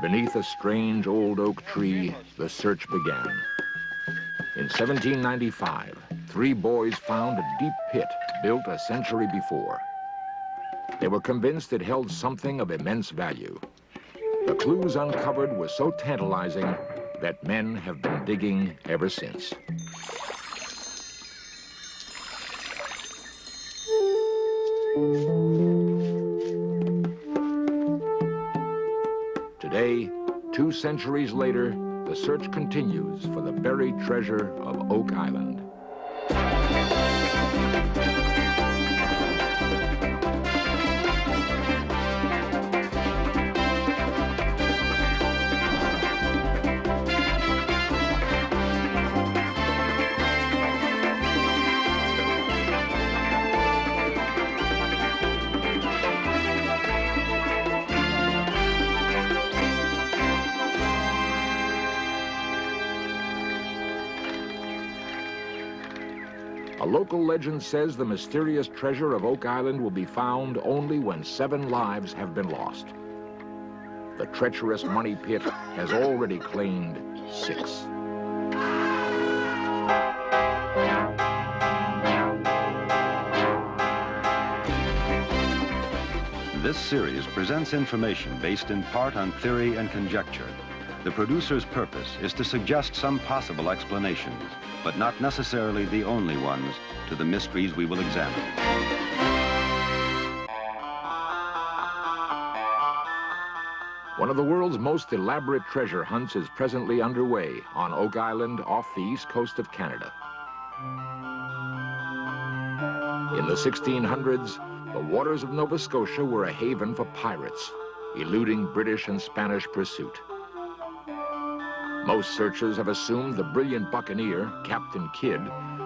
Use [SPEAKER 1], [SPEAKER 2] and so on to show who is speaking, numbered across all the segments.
[SPEAKER 1] Beneath a strange old oak tree, the search began. In 1795, 3 boys found a deep pit built a century before. They were convinced it held something of immense value. The clues uncovered were so tantalizing that men have been digging ever since. Today, 2 centuries later, the search continues for the buried treasure of Oak Island. A local legend says the mysterious treasure of Oak Island will be found only when 7 lives have been lost. The treacherous money pit has already claimed 6.
[SPEAKER 2] This series presents information based in part on theory and conjecture. The producer's purpose is to suggest some possible explanations, but not necessarily the only ones, to the mysteries we will examine.
[SPEAKER 1] One of the world's most elaborate treasure hunts is presently underway on Oak Island off the east coast of Canada. In the 1600s, the waters of Nova Scotia were a haven for pirates, eluding British and Spanish pursuit. Most searchers have assumed the brilliant buccaneer, Captain Kidd,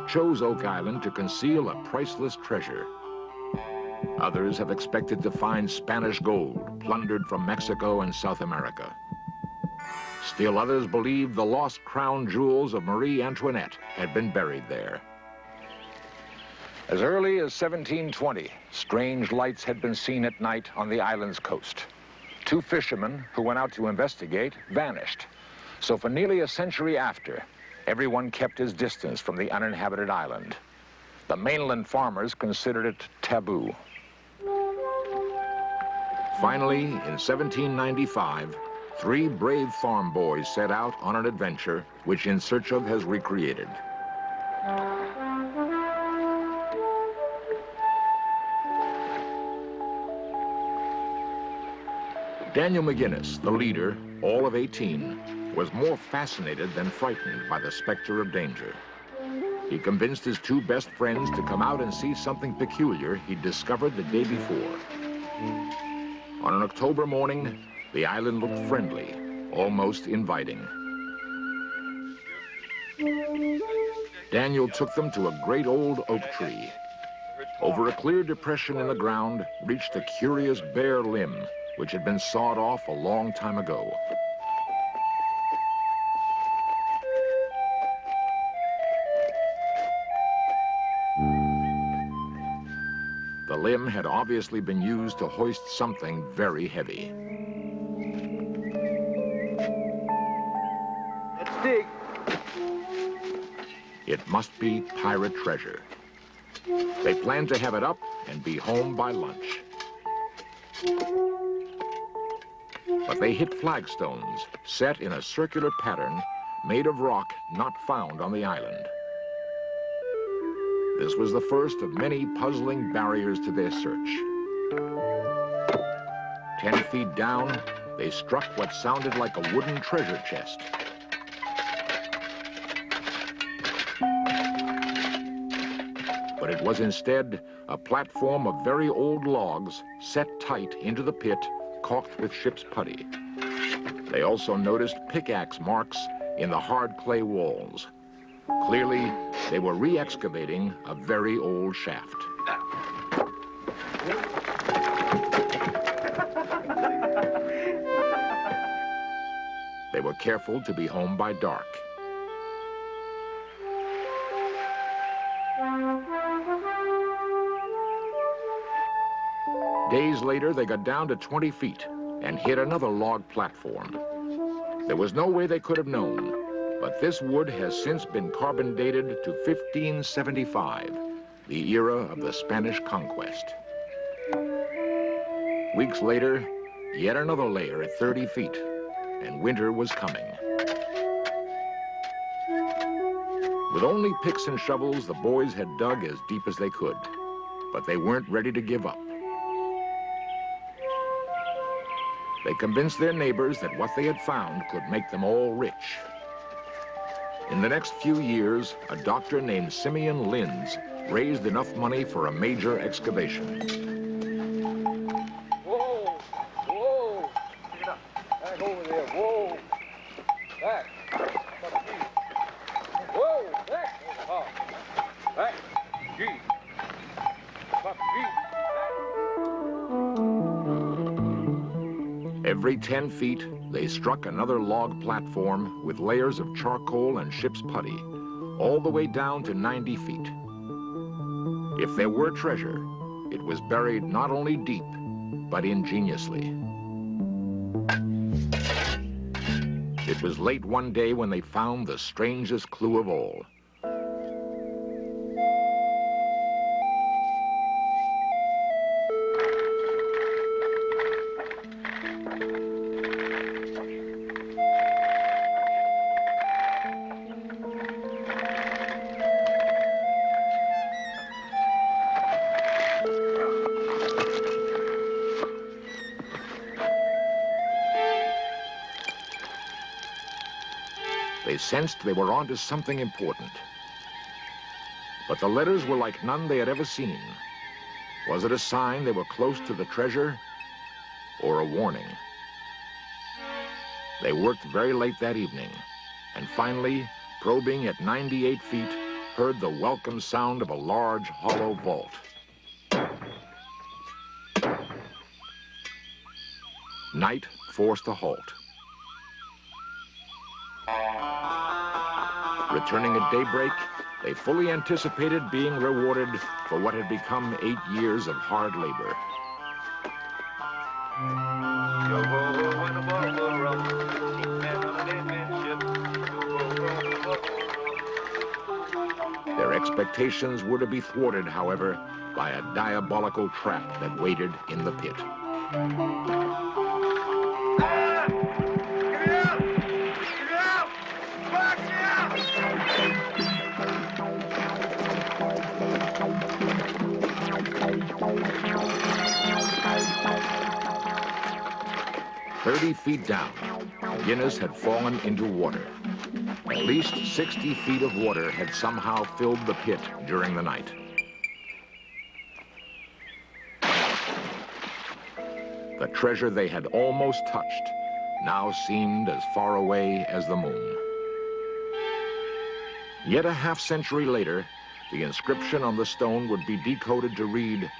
[SPEAKER 1] chose Oak Island to conceal a priceless treasure. Others have expected to find Spanish gold plundered from Mexico and South America. Still others believed the lost crown jewels of Marie Antoinette had been buried there. As early as 1720, strange lights had been seen at night on the island's coast. 2 fishermen who went out to investigate vanished. So for nearly a century after, everyone kept his distance from the uninhabited island. The mainland farmers considered it taboo. Finally, in 1795, 3 brave farm boys set out on an adventure which In Search Of has recreated. Daniel McGinnis, the leader, all of 18, was more fascinated than frightened by the specter of danger. He convinced his 2 best friends to come out and see something peculiar he'd discovered the day before. On an October morning, the island looked friendly, almost inviting. Daniel took them to a great old oak tree. Over a clear depression in the ground reached a curious bare limb, which had been sawed off a long time ago. The limb had obviously been used to hoist something very heavy.
[SPEAKER 3] Let's dig.
[SPEAKER 1] It must be pirate treasure. They planned to have it up and be home by lunch. But they hit flagstones set in a circular pattern made of rock not found on the island. This was the first of many puzzling barriers to their search. 10 feet down, they struck what sounded like a wooden treasure chest. But it was instead a platform of very old logs set tight into the pit, caulked with ship's putty. They also noticed pickaxe marks in the hard clay walls. Clearly, they were re-excavating a very old shaft. They were careful to be home by dark. Days later, they got down to 20 feet, and hit another log platform. There was no way they could have known, but this wood has since been carbon dated to 1575, the era of the Spanish conquest. Weeks later, yet another layer at 30 feet, and winter was coming. With only picks and shovels, the boys had dug as deep as they could, but they weren't ready to give up. They convinced their neighbors that what they had found could make them all rich. In the next few years, a doctor named Simeon Linz raised enough money for a major excavation.
[SPEAKER 3] Whoa, whoa, get up, back over there, whoa, back, whoa, back, back, G,
[SPEAKER 1] Every 10 feet, they struck another log platform with layers of charcoal and ship's putty, all the way down to 90 feet. If there were treasure, it was buried not only deep, but ingeniously. It was late one day when they found the strangest clue of all. They sensed they were onto something important. But the letters were like none they had ever seen. Was it a sign they were close to the treasure, or a warning? They worked very late that evening, and finally, probing at 98 feet, heard the welcome sound of a large hollow vault. Night forced a halt. Returning at daybreak, they fully anticipated being rewarded for what had become 8 years of hard labor. Their expectations were to be thwarted, however, by a diabolical trap that waited in the pit. 30 feet down, Guinness had fallen into water. At least 60 feet of water had somehow filled the pit during the night. The treasure they had almost touched now seemed as far away as the moon. Yet a half-century later, the inscription on the stone would be decoded to read,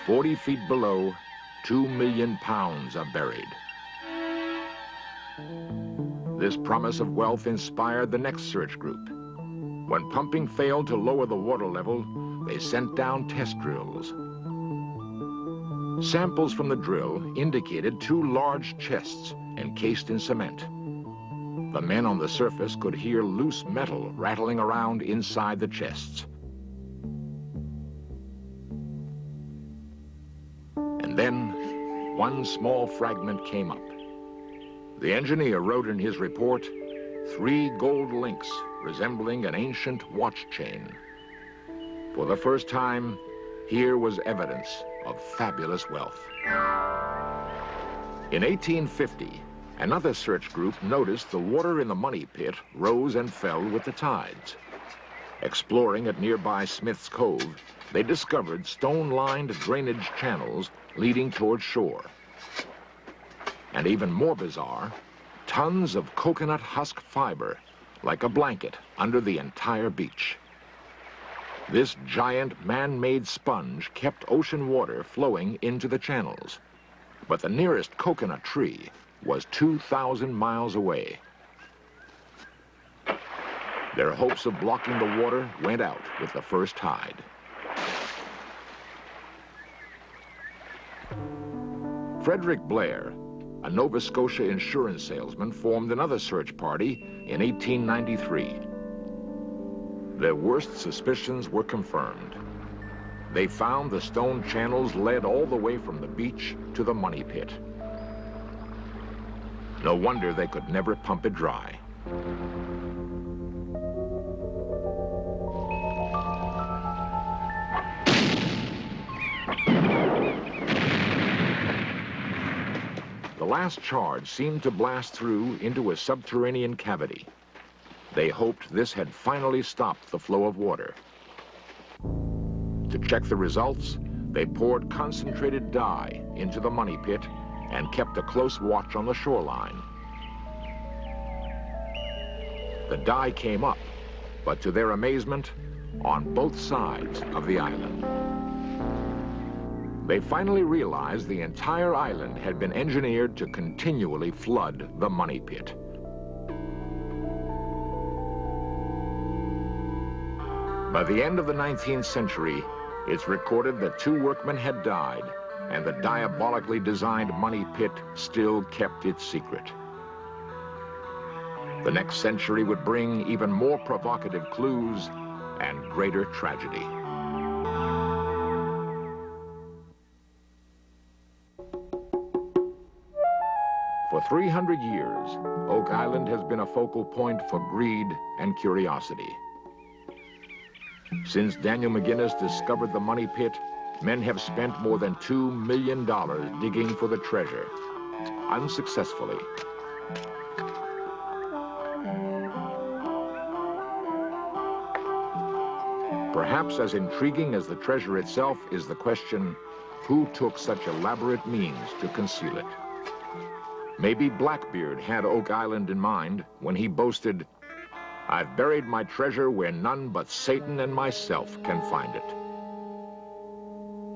[SPEAKER 1] 40 feet below, 2 million pounds are buried. This promise of wealth inspired the next search group. When pumping failed to lower the water level, they sent down test drills. Samples from the drill indicated 2 large chests encased in cement. The men on the surface could hear loose metal rattling around inside the chests. And then, one small fragment came up. The engineer wrote in his report, 3 gold links resembling an ancient watch chain. For the first time, here was evidence of fabulous wealth. In 1850, another search group noticed the water in the money pit rose and fell with the tides. Exploring at nearby Smith's Cove, they discovered stone-lined drainage channels leading toward shore. And even more bizarre, tons of coconut husk fiber, like a blanket, under the entire beach. This giant man-made sponge kept ocean water flowing into the channels. But the nearest coconut tree was 2,000 miles away. Their hopes of blocking the water went out with the first tide. Frederick Blair, a Nova Scotia insurance salesman formed another search party in 1893. Their worst suspicions were confirmed. They found the stone channels led all the way from the beach to the money pit. No wonder they could never pump it dry. The last charge seemed to blast through into a subterranean cavity. They hoped this had finally stopped the flow of water. To check the results, they poured concentrated dye into the money pit and kept a close watch on the shoreline. The dye came up, but to their amazement, on both sides of the island. They finally realized the entire island had been engineered to continually flood the money pit. By the end of the 19th century, it's recorded that 2 workmen had died, and the diabolically designed money pit still kept its secret. The next century would bring even more provocative clues and greater tragedy. For 300 years, Oak Island has been a focal point for greed and curiosity. Since Daniel McGinnis discovered the money pit, men have spent more than $2 million digging for the treasure, unsuccessfully. Perhaps as intriguing as the treasure itself is the question, who took such elaborate means to conceal it? Maybe Blackbeard had Oak Island in mind when he boasted, "I've buried my treasure where none but Satan and myself can find it."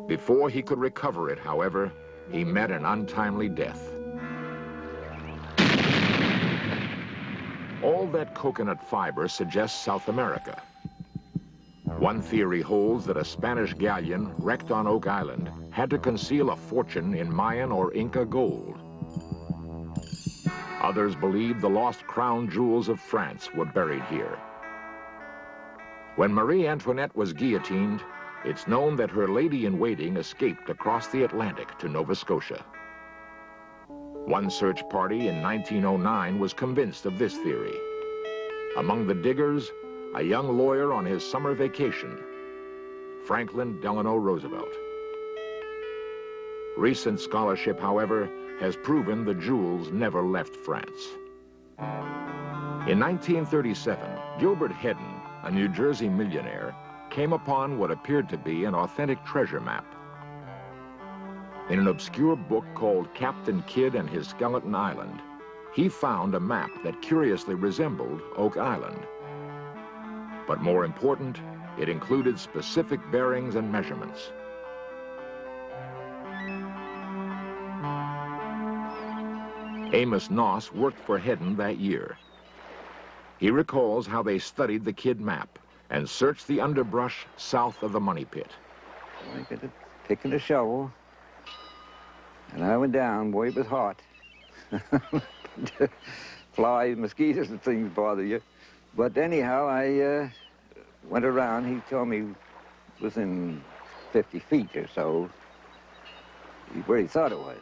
[SPEAKER 1] Before he could recover it, however, he met an untimely death. All that coconut fiber suggests South America. One theory holds that a Spanish galleon wrecked on Oak Island had to conceal a fortune in Mayan or Inca gold. Others believe the lost crown jewels of France were buried here. When Marie Antoinette was guillotined, it's known that her lady-in-waiting escaped across the Atlantic to Nova Scotia. One search party in 1909 was convinced of this theory. Among the diggers, a young lawyer on his summer vacation, Franklin Delano Roosevelt. Recent scholarship, however, has proven the jewels never left France. In 1937, Gilbert Hedden, a New Jersey millionaire, came upon what appeared to be an authentic treasure map. In an obscure book called Captain Kidd and His Skeleton Island, he found a map that curiously resembled Oak Island. But more important, it included specific bearings and measurements. Amos Noss worked for Hedden that year. He recalls how they studied the Kidd map and searched the underbrush south of the money pit.
[SPEAKER 4] I got a pick and a shovel, and I went down. Boy, it was hot. Flies, mosquitoes, and things bother you. But anyhow, I went around. He told me within 50 feet or so where he thought it was.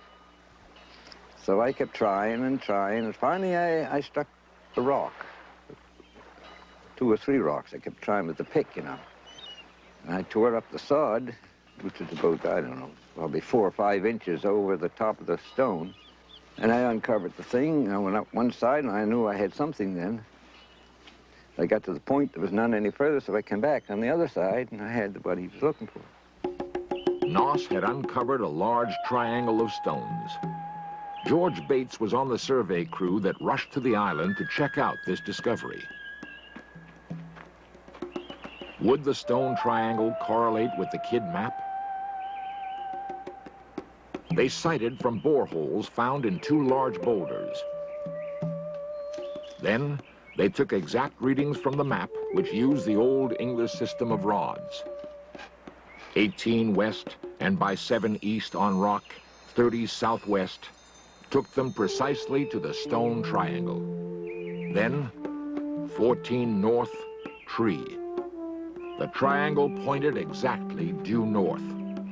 [SPEAKER 4] So I kept trying and trying, and finally I struck a rock. 2 or 3 rocks I kept trying with the pick, you know. And I tore up the sod, which was about, I don't know, probably 4 or 5 inches over the top of the stone. And I uncovered the thing. I went up one side, and I knew I had something then. I got to the point, there was none any further, so I came back on the other side, and I had what he was looking for.
[SPEAKER 1] Noss had uncovered a large triangle of stones. George Bates was on the survey crew that rushed to the island to check out this discovery. Would the stone triangle correlate with the Kidd map? They sighted from boreholes found in 2 large boulders. Then they took exact readings from the map, which used the old English system of rods. 18 west and by 7 east on rock, 30 southwest, took them precisely to the stone triangle. Then, 14 north, tree. The triangle pointed exactly due north,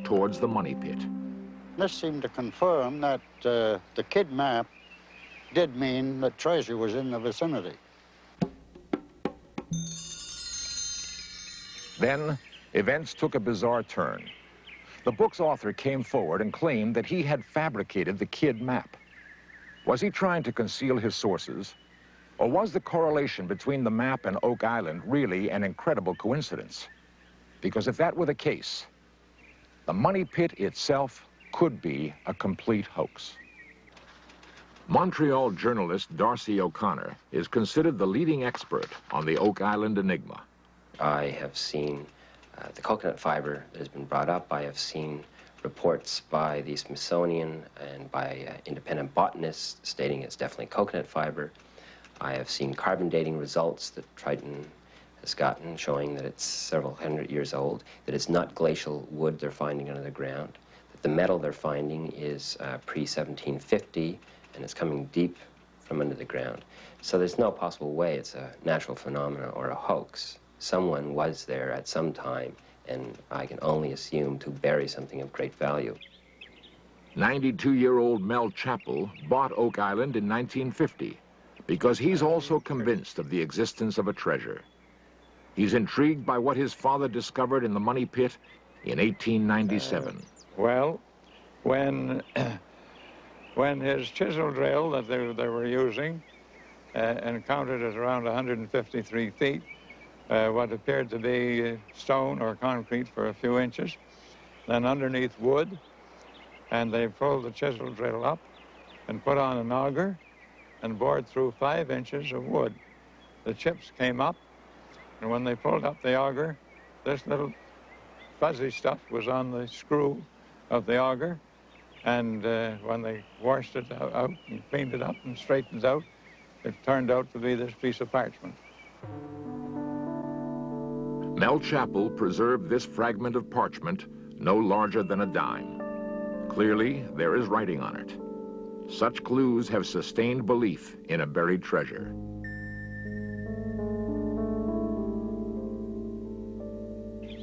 [SPEAKER 1] towards the money pit.
[SPEAKER 5] This seemed to confirm that the Kidd map did mean that treasure was in the vicinity.
[SPEAKER 1] Then, events took a bizarre turn. The book's author came forward and claimed that he had fabricated the Kidd map. Was he trying to conceal his sources? Or was the correlation between the map and Oak Island really an incredible coincidence? Because if that were the case, the money pit itself could be a complete hoax. Montreal journalist Darcy O'Connor is considered the leading expert on the Oak Island enigma.
[SPEAKER 6] I have seen the coconut fiber that has been brought up. I have seen reports by the Smithsonian and by independent botanists stating it's definitely coconut fiber. I have seen carbon dating results that Triton has gotten showing that it's several hundred years old, that it's not glacial wood they're finding under the ground, that the metal they're finding is pre-1750 and it's coming deep from under the ground. So there's no possible way it's a natural phenomena or a hoax. Someone was there at some time, and I can only assume to bury something of great value.
[SPEAKER 1] 92-year-old Mel Chappell bought Oak Island in 1950 because he's also convinced of the existence of a treasure. He's intrigued by what his father discovered in the money pit in 1897.
[SPEAKER 7] Well, when his chisel drill that they were using encountered at around 153 feet, what appeared to be stone or concrete for a few inches, then underneath wood, and they pulled the chisel drill up and put on an auger and bored through 5 inches of wood. The chips came up, and when they pulled up the auger, this little fuzzy stuff was on the screw of the auger, and when they washed it out and cleaned it up and straightened it out, it turned out to be this piece of parchment.
[SPEAKER 1] Mel Chappell preserved this fragment of parchment no larger than a dime. Clearly, there is writing on it. Such clues have sustained belief in a buried treasure.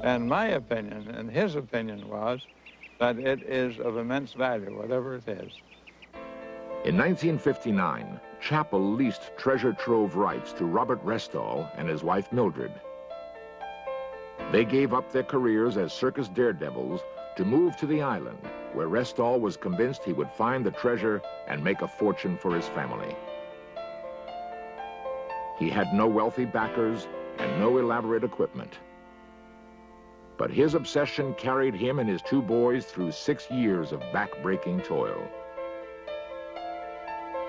[SPEAKER 7] And my opinion, and his opinion was, that it is of immense value, whatever it is.
[SPEAKER 1] In 1959, Chappell leased treasure trove rights to Robert Restall and his wife Mildred. They gave up their careers as circus daredevils to move to the island, where Restall was convinced he would find the treasure and make a fortune for his family. He had no wealthy backers and no elaborate equipment. But his obsession carried him and his 2 boys through 6 years of back-breaking toil.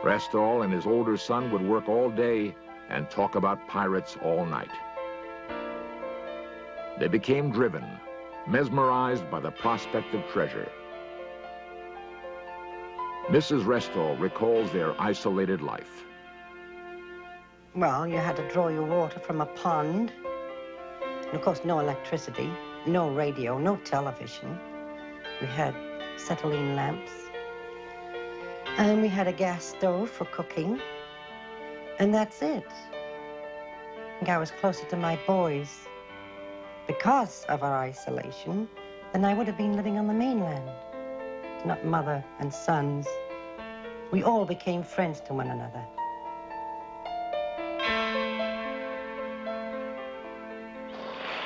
[SPEAKER 1] Restall and his older son would work all day and talk about pirates all night. They became driven, mesmerized by the prospect of treasure. Mrs. Restall recalls their isolated life.
[SPEAKER 8] Well, you had to draw your water from a pond. And of course, no electricity, no radio, no television. We had acetylene lamps. And we had a gas stove for cooking. And that's it. I think I was closer to my boys because of our isolation than I would have been living on the mainland. Not mother and sons. We all became friends to one another.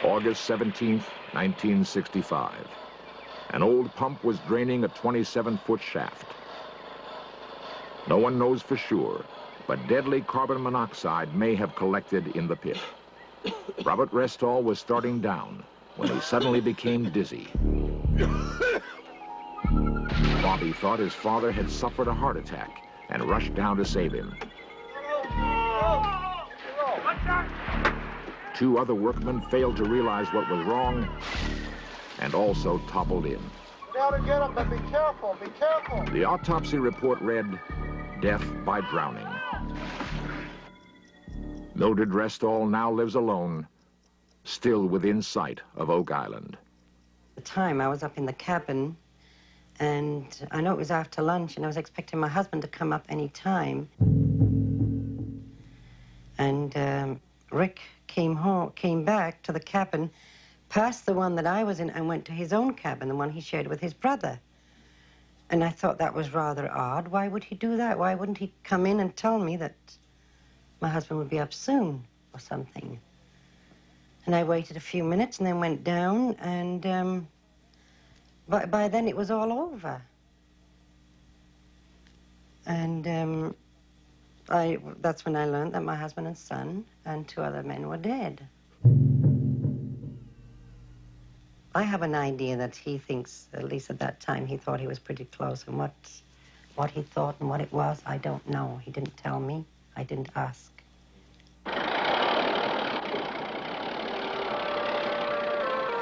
[SPEAKER 1] August 17th, 1965. An old pump was draining a 27-foot shaft. No one knows for sure, but deadly carbon monoxide may have collected in the pit. Robert Restall was starting down when he suddenly became dizzy. Bobby thought his father had suffered a heart attack and rushed down to save him. 2 other workmen failed to realize what was wrong and also toppled in.
[SPEAKER 3] Down and get him, but be careful, be careful.
[SPEAKER 1] The autopsy report read, death by drowning. Mildred Restall now lives alone, still within sight of Oak Island.
[SPEAKER 8] At the time, I was up in the cabin, And I know it was after lunch, and I was expecting my husband to come up any time. And Rick came back to the cabin, past the one that I was in, and went to his own cabin, the one he shared with his brother. And I thought that was rather odd. Why would he do that? Why wouldn't he come in and tell me that my husband would be up soon or something? And I waited a few minutes and then went down, and by then it was all over. And that's when I learned that my husband and son and 2 other men were dead. I have an idea that he thinks, at least at that time, he thought he was pretty close. And what he thought and what it was, I don't know. He didn't tell me. I didn't ask.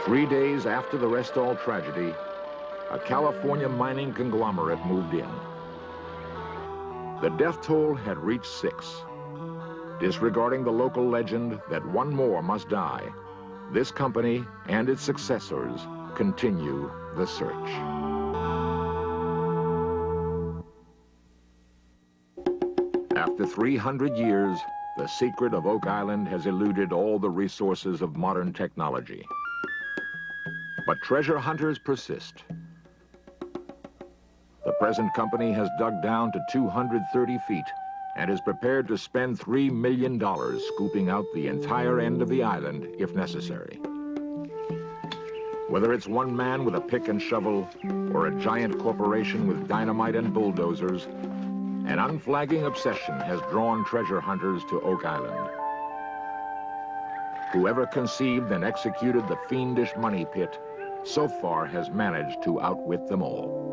[SPEAKER 1] 3 days after the Restall tragedy, a California mining conglomerate moved in. The death toll had reached 6. Disregarding the local legend that one more must die, this company and its successors continue the search. After 300 years, the secret of Oak Island has eluded all the resources of modern technology. But treasure hunters persist. The present company has dug down to 230 feet and is prepared to spend $3 million scooping out the entire end of the island if necessary. Whether it's one man with a pick and shovel or a giant corporation with dynamite and bulldozers, an unflagging obsession has drawn treasure hunters to Oak Island. Whoever conceived and executed the fiendish money pit so far has managed to outwit them all.